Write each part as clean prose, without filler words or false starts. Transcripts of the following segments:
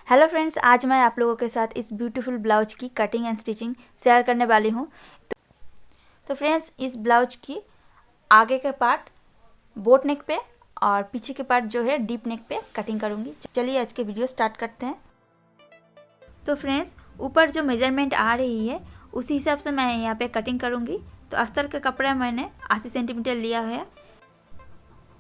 Hello friends, आज मैं आप लोगों के साथ इस ब्यूटीफुल ब्लाउज की कटिंग एंड स्टिचिंग शेयर करने वाली हूँ। तो फ्रेंड्स, इस ब्लाउज की आगे का पार्ट बोट नेक पे और पीछे के पार्ट जो है डीप नेक पे कटिंग करूँगी। चलिए आज के वीडियो स्टार्ट करते हैं। तो फ्रेंड्स, ऊपर जो मेजरमेंट आ रही है उसी हिसाब से मैं यहाँ पे कटिंग करूँगी। तो अस्तर का कपड़ा मैंने 80 सेंटीमीटर लिया है।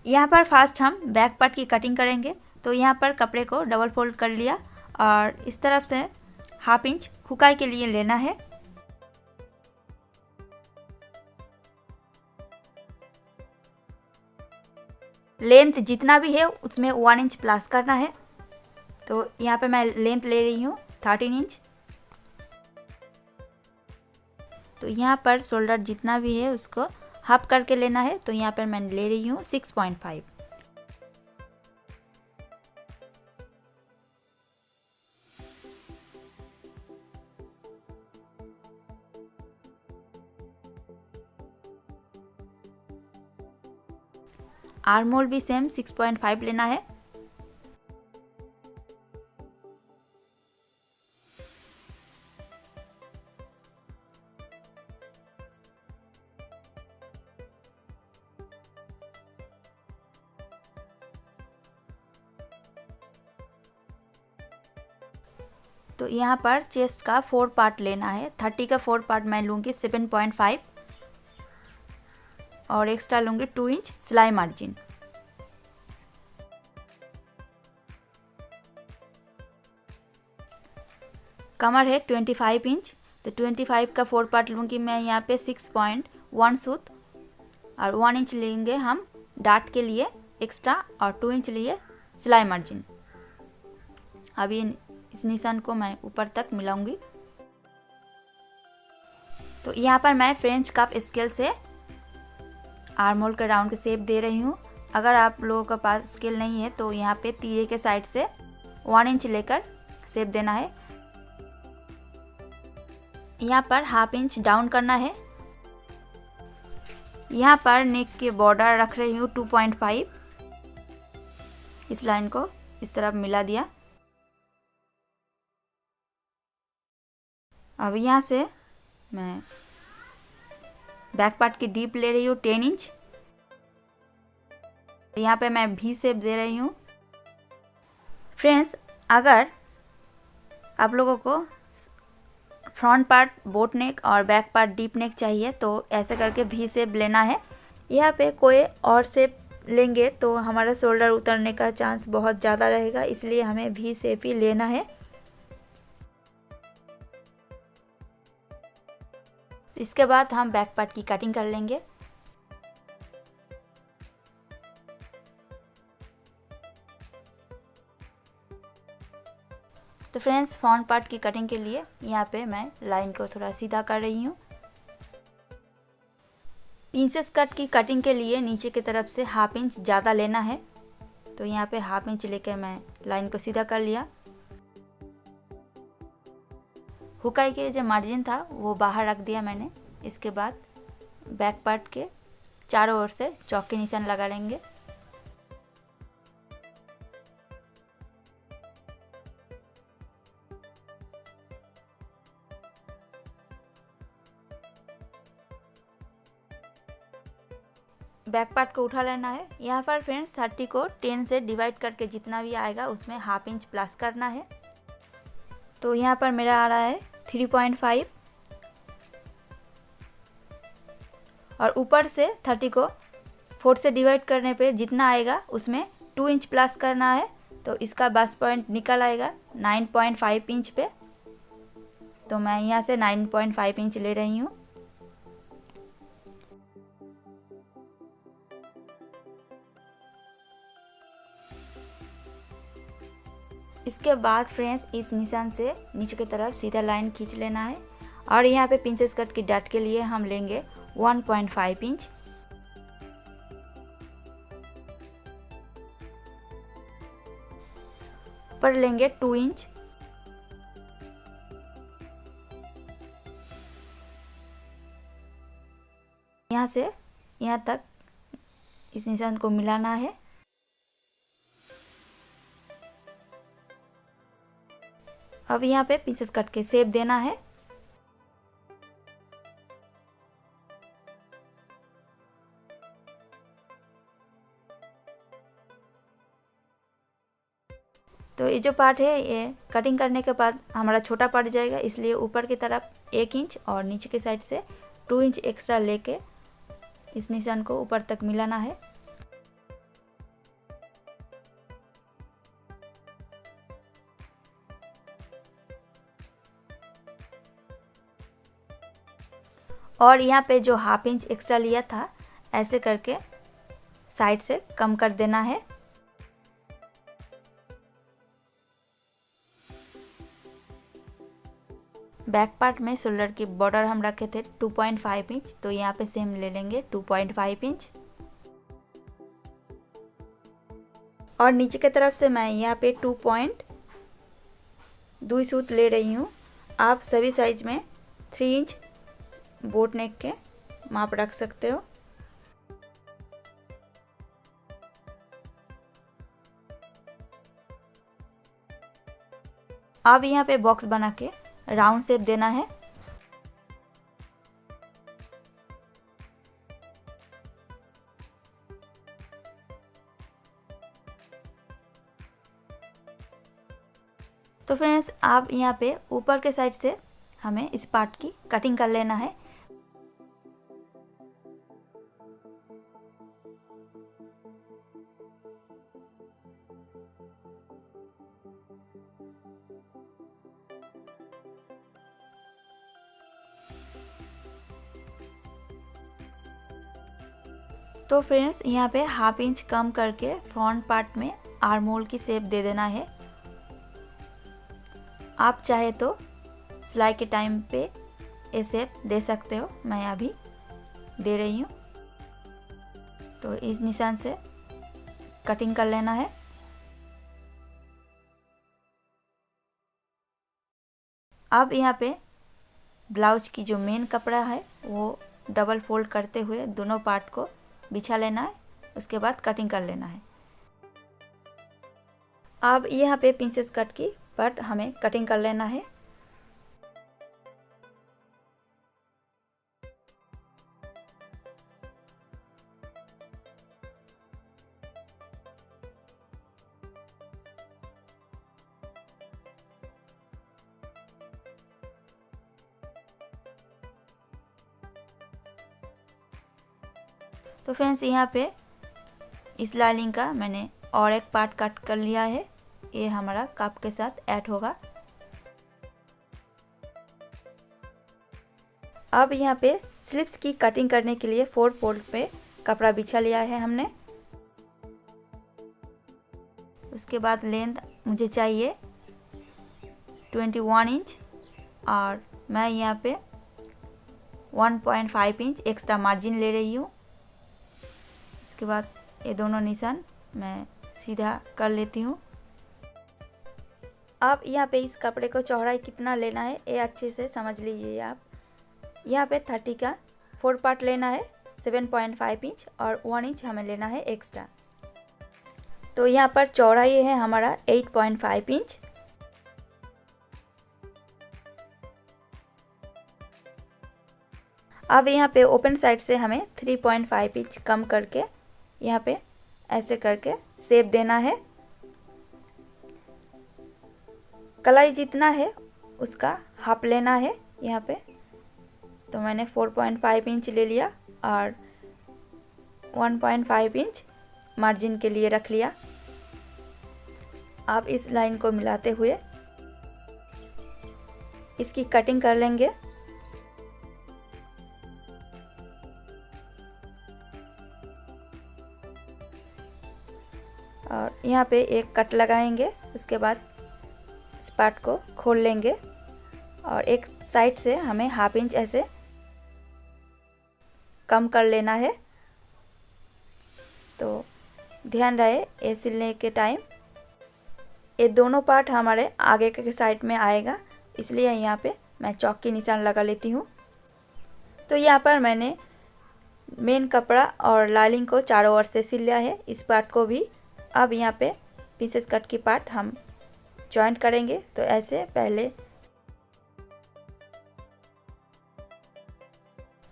यहाँ पर फर्स्ट हम बैक पार्ट की कटिंग करेंगे। तो यहाँ पर कपड़े को डबल फोल्ड कर लिया और इस तरफ से हाफ इंच हुकाई के लिए लेना है। लेंथ जितना भी है उसमें 1 इंच प्लस करना है। तो यहाँ पे मैं लेंथ ले रही हूँ 13 इंच। तो यहाँ पर शोल्डर जितना भी है उसको हाफ करके लेना है। तो यहाँ पर मैं ले रही हूँ 6.5। आर्म होल भी सेम 6.5 लेना है। तो यहाँ पर चेस्ट का 4 पार्ट लेना है। 30 का 4 पार्ट मैं लूँगी 7.5 और एक्स्ट्रा लूँगी 2 इंच सिलाई मार्जिन। कमर है 25 इंच। तो 25 का 4 पार्ट लूँगी मैं यहाँ पे 6.1 सूत और 1 इंच लेंगे हम डाट के लिए एक्स्ट्रा और 2 इंच लिए सिलाई मार्जिन। अभी इस निशान को मैं ऊपर तक मिलाऊंगी। तो यहाँ पर मैं फ्रेंच कप स्केल से आर्म होल के राउंड के शेप दे रही हूँ। अगर आप लोगों के पास स्केल नहीं है तो यहाँ पे तीरे के साइड से 1 इंच लेकर शेप देना है। यहाँ पर हाफ इंच डाउन करना है। यहाँ पर नेक के बॉर्डर रख रही हूँ 2.5। इस लाइन को इस तरफ मिला दिया। अब यहाँ से मैं बैक पार्ट की डीप ले रही हूँ 10 इंच। यहाँ पे मैं भी शेप दे रही हूँ। फ्रेंड्स, अगर आप लोगों को फ्रंट पार्ट बोट नेक और बैक पार्ट डीप नेक चाहिए तो ऐसे करके भी शेप लेना है। यहाँ पे कोई और शेप लेंगे तो हमारा शोल्डर उतरने का चांस बहुत ज़्यादा रहेगा, इसलिए हमें भी शेप ही लेना है। इसके बाद हम बैक पार्ट की कटिंग कर लेंगे। तो फ्रेंड्स, फ्रंट पार्ट की कटिंग के लिए यहाँ पे मैं लाइन को थोड़ा सीधा कर रही हूँ। प्रिंसेस कट की कटिंग के लिए नीचे की तरफ से हाफ इंच ज़्यादा लेना है। तो यहाँ पे हाफ इंच लेकर मैं लाइन को सीधा कर लिया। हुकाई के जो मार्जिन था वो बाहर रख दिया मैंने। इसके बाद बैक पार्ट के चारों ओर से चौक के निशान लगा लेंगे। बैक पार्ट को उठा लेना है। यहाँ पर फ्रेंड्स 30 को 10 से डिवाइड करके जितना भी आएगा उसमें हाफ इंच प्लस करना है। तो यहाँ पर मेरा आ रहा है 3.5 और ऊपर से 30 को 4 से डिवाइड करने पे जितना आएगा उसमें 2 इंच प्लस करना है। तो इसका बस पॉइंट निकल आएगा 9.5 इंच पे। तो मैं यहाँ से 9.5 इंच ले रही हूँ। इसके बाद फ्रेंड्स, इस निशान से नीचे की तरफ सीधा लाइन खींच लेना है और यहाँ पे प्रिंसेस कट की डट के लिए हम लेंगे 1.5 इंच। पर लेंगे 2 इंच। यहाँ से यहाँ तक इस निशान को मिलाना है। अब यहाँ पे पीसेस कट के शेप देना है। तो ये जो पार्ट है ये कटिंग करने के बाद हमारा छोटा पड़ जाएगा, इसलिए ऊपर की तरफ 1 इंच और नीचे की साइड से 2 इंच एक्स्ट्रा लेके इस निशान को ऊपर तक मिलाना है। और यहाँ पे जो 1/2 इंच एक्स्ट्रा लिया था ऐसे करके साइड से कम कर देना है। बैक पार्ट में शोल्डर की बॉर्डर हम रखे थे 2.5 इंच, तो यहाँ पे सेम ले लेंगे 2.5 इंच। और नीचे की तरफ से मैं यहाँ पे 2.2 सूत ले रही हूँ। आप सभी साइज में 3 इंच बोट नेक के माप रख सकते हो। अब यहाँ पे बॉक्स बना के राउंड शेप देना है। तो फ्रेंड्स आप यहाँ पे ऊपर के साइड से हमें इस पार्ट की कटिंग कर लेना है। तो फ्रेंड्स यहाँ पे 1/2 इंच कम करके फ्रंट पार्ट में आर्म होल की शेप दे देना है। आप चाहे तो सिलाई के टाइम पे ये शेप दे सकते हो, मैं अभी दे रही हूँ। तो इस निशान से कटिंग कर लेना है। अब यहाँ पे ब्लाउज की जो मेन कपड़ा है वो डबल फोल्ड करते हुए दोनों पार्ट को बिछा लेना है, उसके बाद कटिंग कर लेना है। अब यहाँ पे प्रिंसेस कट की पार्ट हमें कटिंग कर लेना है। तो फ्रेंड्स यहाँ पे इस लाइनिंग का मैंने और एक पार्ट कट कर लिया है, ये हमारा कप के साथ ऐड होगा। अब यहाँ पे स्लीव्स की कटिंग करने के लिए 4 फोल्ड पे कपड़ा बिछा लिया है हमने। उसके बाद लेंथ मुझे चाहिए 21 इंच और मैं यहाँ पे 1.5 इंच एक्स्ट्रा मार्जिन ले रही हूँ। इसके बाद ये दोनों निशान मैं सीधा कर लेती हूँ। अब यहाँ पे इस कपड़े को चौड़ाई कितना लेना है ये अच्छे से समझ लीजिए आप। यहाँ पे 30 का 4 पार्ट लेना है, 7.5 इंच और 1 इंच हमें लेना है एक्स्ट्रा। तो यहाँ पर चौड़ाई है हमारा 8.5 इंच। अब यहाँ पे ओपन साइड से हमें 3.5 इंच कम करके यहाँ पे ऐसे करके शेप देना है। कलाई जितना है उसका हाफ लेना है यहाँ पे। तो मैंने 4.5 इंच ले लिया और 1.5 इंच मार्जिन के लिए रख लिया। आप इस लाइन को मिलाते हुए इसकी कटिंग कर लेंगे। और यहाँ पे एक कट लगाएंगे, उसके बाद इस पार्ट को खोल लेंगे और एक साइड से हमें हाफ इंच ऐसे कम कर लेना है। तो ध्यान रहे ये सिलने के टाइम ये दोनों पार्ट हमारे आगे के साइड में आएगा, इसलिए यहाँ पे मैं चौक की निशान लगा लेती हूँ। तो यहाँ पर मैंने मेन कपड़ा और लाइनिंग को चारों ओर से सिल लिया है, इस पार्ट को भी। अब यहाँ पे प्रिंसेस कट की पार्ट हम जॉइंट करेंगे। तो ऐसे पहले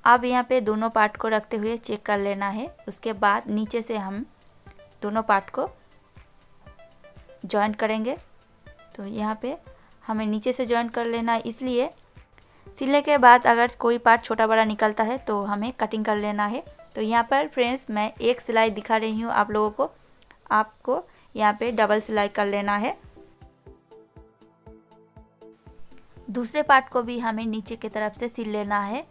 अब यहाँ पे दोनों पार्ट को रखते हुए चेक कर लेना है। उसके बाद नीचे से हम दोनों पार्ट को जॉइंट करेंगे। तो यहाँ पे हमें नीचे से जॉइंट कर लेना है, इसलिए सिलने के बाद अगर कोई पार्ट छोटा बड़ा निकलता है तो हमें कटिंग कर लेना है। तो यहाँ पर फ्रेंड्स मैं एक सिलाई दिखा रही हूँ आप लोगों को, आपको यहाँ पे डबल सिलाई कर लेना है। दूसरे पार्ट को भी हमें नीचे की तरफ से सिल लेना है।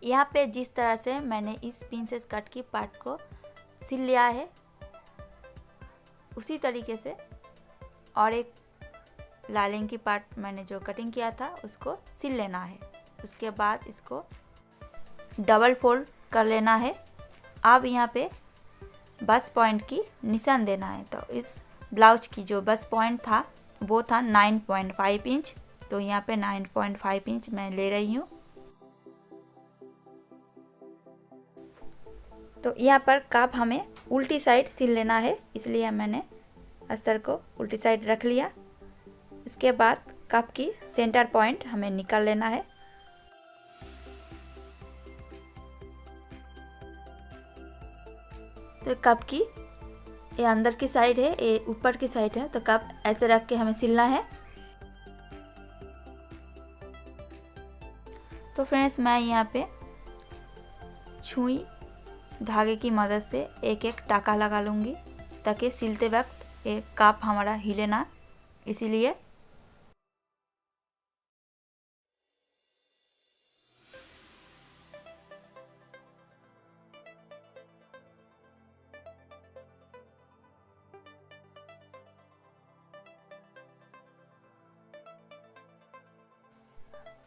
यहाँ पे जिस तरह से मैंने इस प्रिंसेस कट की पार्ट को सिल लिया है, उसी तरीके से और एक लाइनिंग की पार्ट मैंने जो कटिंग किया था उसको सिल लेना है। उसके बाद इसको डबल फोल्ड कर लेना है। अब यहाँ पे बस पॉइंट की निशान देना है। तो इस ब्लाउज की जो बस पॉइंट था वो था 9.5 इंच। तो यहाँ पे 9.5 इंच मैं ले रही हूँ। तो यहाँ पर काप हमें उल्टी साइड सिल लेना है, इसलिए मैंने अस्तर को उल्टी साइड रख लिया। इसके बाद काप की सेंटर पॉइंट हमें निकाल लेना है। तो कप की ये अंदर की साइड है, ये ऊपर की साइड है। तो कप ऐसे रख के हमें सिलना है। तो फ्रेंड्स मैं यहाँ पे छुई धागे की मदद से एक एक टाका लगा लूँगी, ताकि सिलते वक्त एक काप हमारा हिले ना, इसीलिए।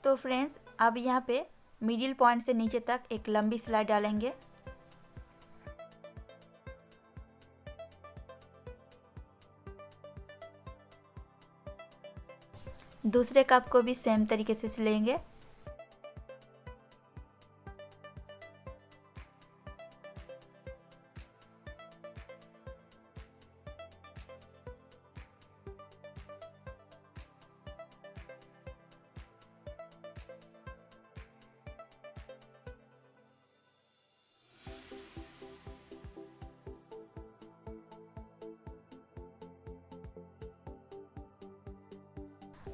तो फ्रेंड्स अब यहाँ पे मिडिल पॉइंट से नीचे तक एक लंबी सिलाई डालेंगे। दूसरे कप को भी सेम तरीके से सिलेंगे।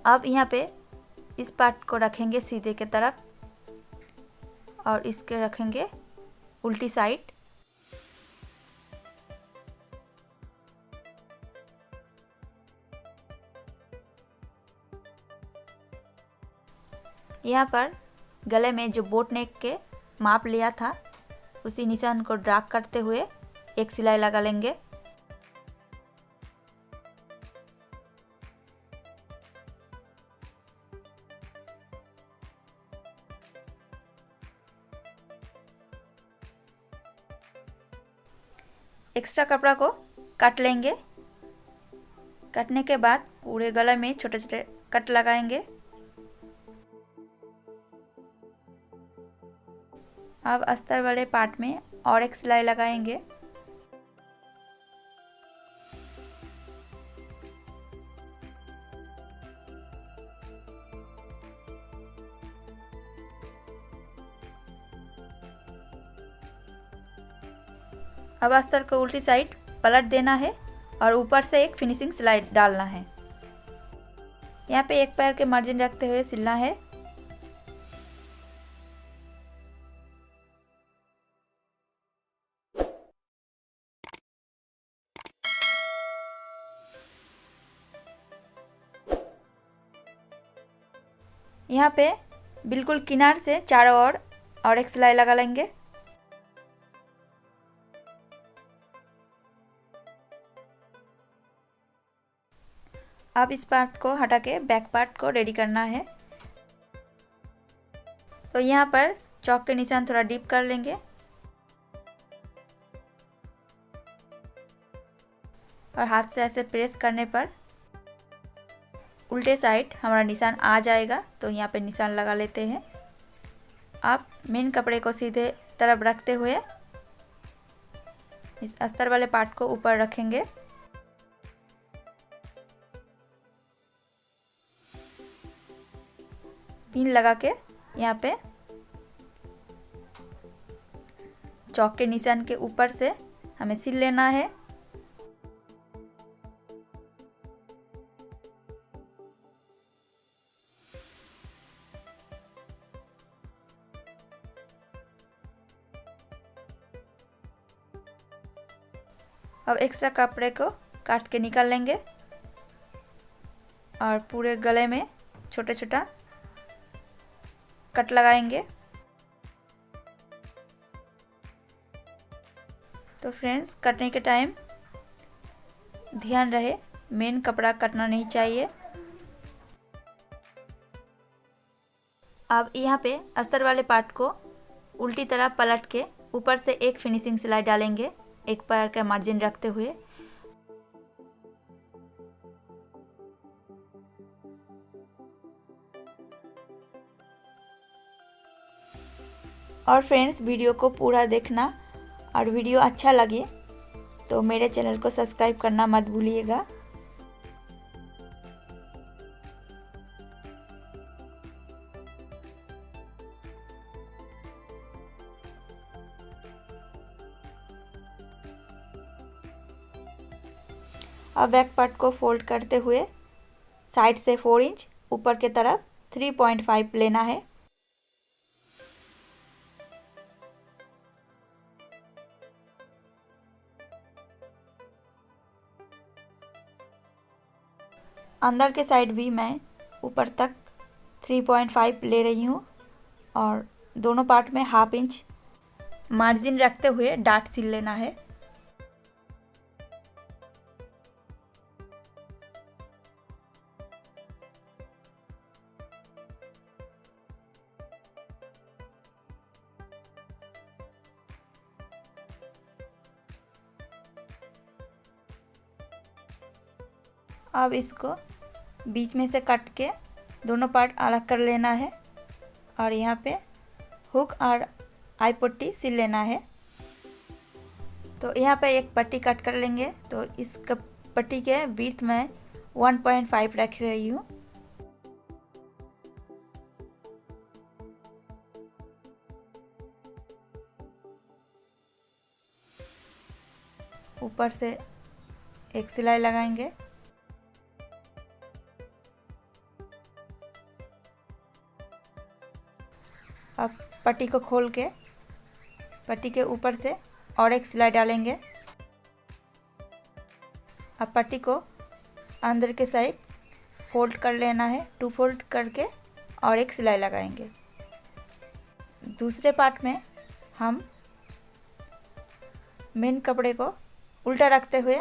अब यहाँ पे इस पार्ट को रखेंगे सीधे के तरफ और इसके रखेंगे उल्टी साइड। यहाँ पर गले में जो बोट नेक के माप लिया था उसी निशान को ड्रा करते हुए एक सिलाई लगा लेंगे। एक्स्ट्रा कपड़ा को काट लेंगे। काटने के बाद पूरे गले में छोटे छोटे कट लगाएंगे। अब अस्तर वाले पार्ट में और एक सिलाई लगाएंगे। अब अस्तर को उल्टी साइड पलट देना है और ऊपर से एक फिनिशिंग सिलाई डालना है। यहाँ पे एक पैर के मार्जिन रखते हुए सिलना है। यहाँ पे बिल्कुल किनार से चारों ओर और एक सिलाई लगा लेंगे। अब इस पार्ट को हटा के बैक पार्ट को रेडी करना है। तो यहाँ पर चौक के निशान थोड़ा डीप कर लेंगे और हाथ से ऐसे प्रेस करने पर उल्टे साइड हमारा निशान आ जाएगा, तो यहाँ पे निशान लगा लेते हैं। आप मेन कपड़े को सीधे तरफ रखते हुए इस अस्तर वाले पार्ट को ऊपर रखेंगे। पिन लगा के यहाँ पे चौक के निशान के ऊपर से हमें सिल लेना है। अब एक्स्ट्रा कपड़े को काट के निकाल लेंगे और पूरे गले में छोटा छोटा कट लगाएंगे। तो फ्रेंड्स, कटने के टाइम ध्यान रहे मेन कपड़ा कटना नहीं चाहिए। अब यहाँ पे अस्तर वाले पार्ट को उल्टी तरह पलट के ऊपर से एक फिनिशिंग सिलाई डालेंगे, एक पैर का मार्जिन रखते हुए। और फ्रेंड्स, वीडियो को पूरा देखना और वीडियो अच्छा लगे तो मेरे चैनल को सब्सक्राइब करना मत भूलिएगा। अब बैक पार्ट को फोल्ड करते हुए साइड से 4 इंच, ऊपर के तरफ 3.5 लेना है। अंदर के साइड भी मैं ऊपर तक 3.5 ले रही हूँ और दोनों पार्ट में 1/2 इंच मार्जिन रखते हुए डाट सिल लेना है। अब इसको बीच में से कट के दोनों पार्ट अलग कर लेना है और यहाँ पे हुक और आई पट्टी सिल लेना है। तो यहाँ पे एक पट्टी कट कर लेंगे। तो इस पट्टी के बीच में 1.5 रख रही हूँ। ऊपर से एक सिलाई लगाएंगे। अब पट्टी को खोल के पट्टी के ऊपर से और एक सिलाई डालेंगे। अब पट्टी को अंदर के साइड फोल्ड कर लेना है, 2 फोल्ड करके और एक सिलाई लगाएंगे। दूसरे पार्ट में हम मेन कपड़े को उल्टा रखते हुए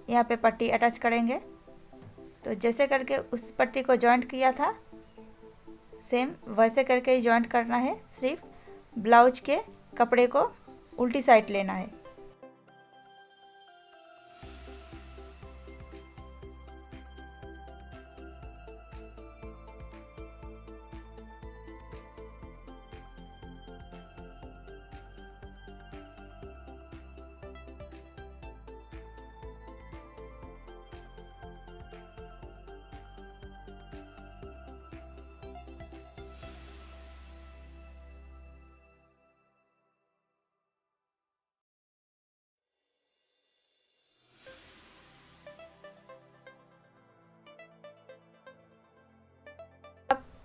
यहाँ पे पट्टी अटैच करेंगे। तो जैसे करके उस पट्टी को जॉइंट किया था, सेम वैसे करके ही जॉइंट करना है। सिर्फ ब्लाउज के कपड़े को उल्टी साइड लेना है।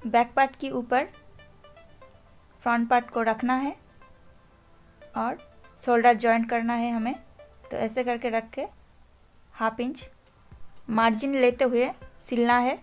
बैक पार्ट के ऊपर फ्रंट पार्ट को रखना है और शोल्डर जॉइंट करना है हमें। तो ऐसे करके रख के 1/2 इंच मार्जिन लेते हुए सिलना है।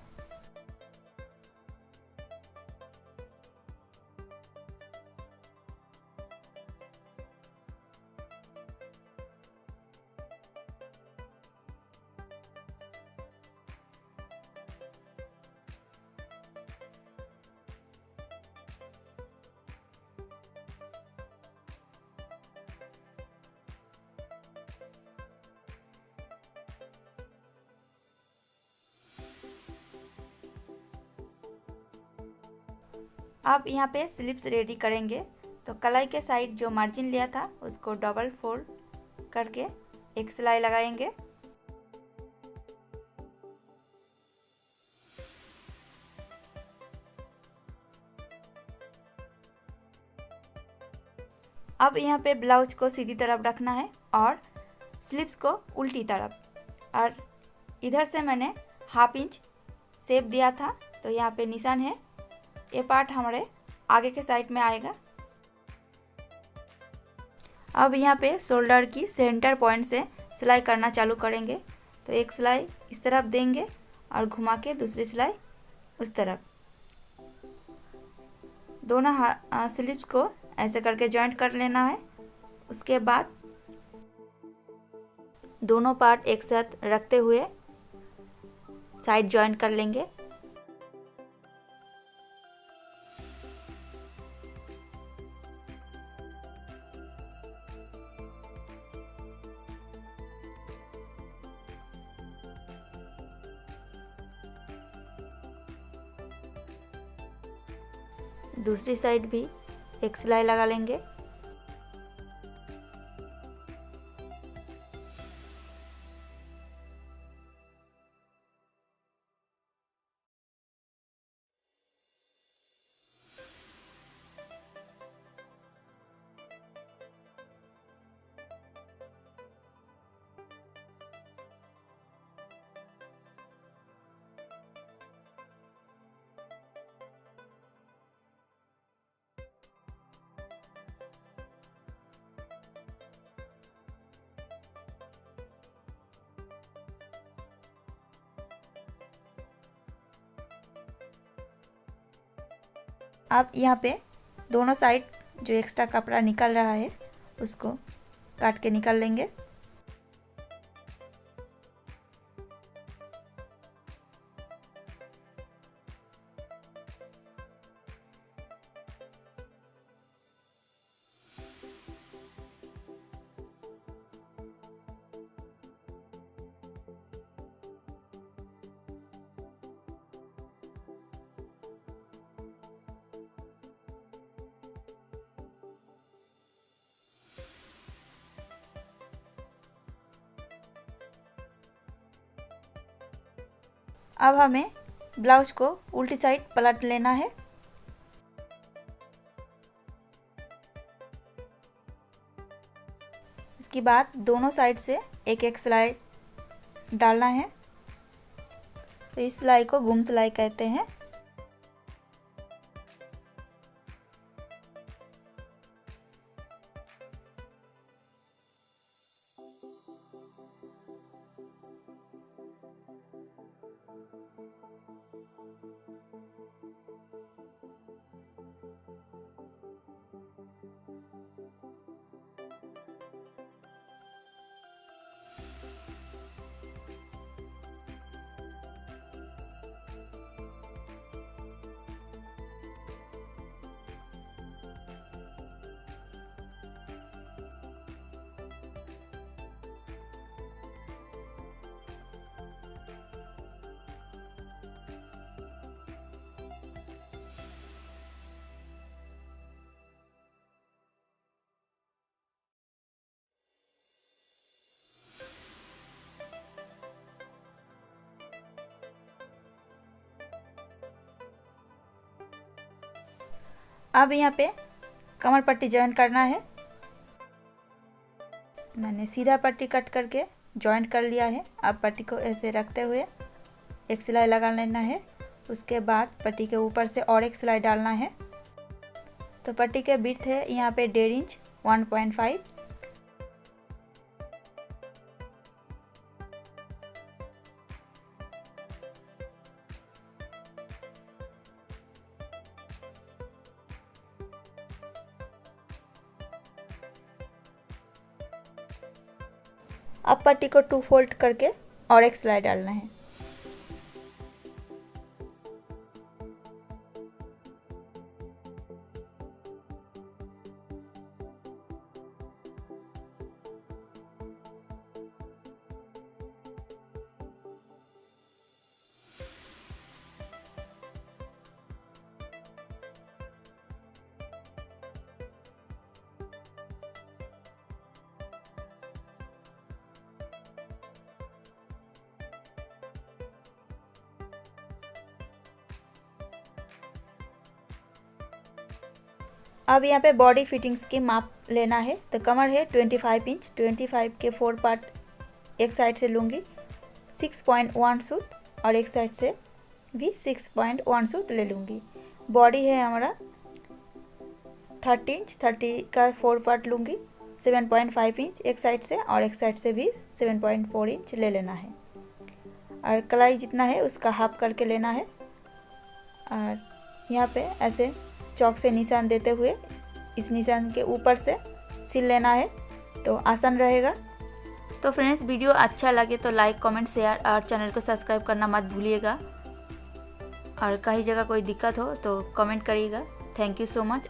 अब यहाँ पे स्लीव्स रेडी करेंगे। तो कलाई के साइड जो मार्जिन लिया था उसको डबल फोल्ड करके एक सिलाई लगाएंगे। अब यहाँ पे ब्लाउज को सीधी तरफ रखना है और स्लीव्स को उल्टी तरफ, और इधर से मैंने ½ इंच शेप दिया था तो यहाँ पे निशान है। ये पार्ट हमारे आगे के साइड में आएगा। अब यहाँ पे शोल्डर की सेंटर पॉइंट से सिलाई करना चालू करेंगे। तो एक सिलाई इस तरफ देंगे और घुमा के दूसरी सिलाई उस तरफ। दोनों स्लीव्स को ऐसे करके जॉइंट कर लेना है। उसके बाद दोनों पार्ट एक साथ रखते हुए साइड जॉइंट कर लेंगे। दूसरी साइड भी एक सिलाई लगा लेंगे। अब यहाँ पे दोनों साइड जो एक्स्ट्रा कपड़ा निकल रहा है उसको काट के निकाल लेंगे। अब हमें ब्लाउज को उल्टी साइड पलट लेना है। इसके बाद दोनों साइड से एक एक सिलाई डालना है। तो इस सिलाई को घूम सिलाई कहते हैं। अब यहाँ पे कमर पट्टी जॉइंट करना है। मैंने सीधा पट्टी कट करके जॉइंट कर लिया है। अब पट्टी को ऐसे रखते हुए एक सिलाई लगा लेना है। उसके बाद पट्टी के ऊपर से और एक सिलाई डालना है। तो पट्टी के विड्थ है यहाँ पे 1.5 इंच 1.5। अब पट्टी को 2 फोल्ड करके और एक सिलाई डालना है। अब यहाँ पे बॉडी फिटिंग्स की माप लेना है। तो कमर है 25 इंच, 25 के 4 पार्ट एक साइड से लूँगी, 6.1 सूत और एक साइड से भी 6.1 सूत ले लूँगी। बॉडी है हमारा 30 इंच, 30 का 4 पार्ट लूँगी, 7.5 इंच एक साइड से और एक साइड से भी 7.4 इंच ले लेना है। और कलाई जितना है उसका हाफ करके लेना है और यहाँ पे ऐसे चौक से निशान देते हुए इस निशान के ऊपर से सिल लेना है, तो आसान रहेगा। तो फ्रेंड्स, वीडियो अच्छा लगे तो लाइक, कमेंट, शेयर और चैनल को सब्सक्राइब करना मत भूलिएगा। और कहीं जगह कोई दिक्कत हो तो कमेंट करिएगा। Thank you so much.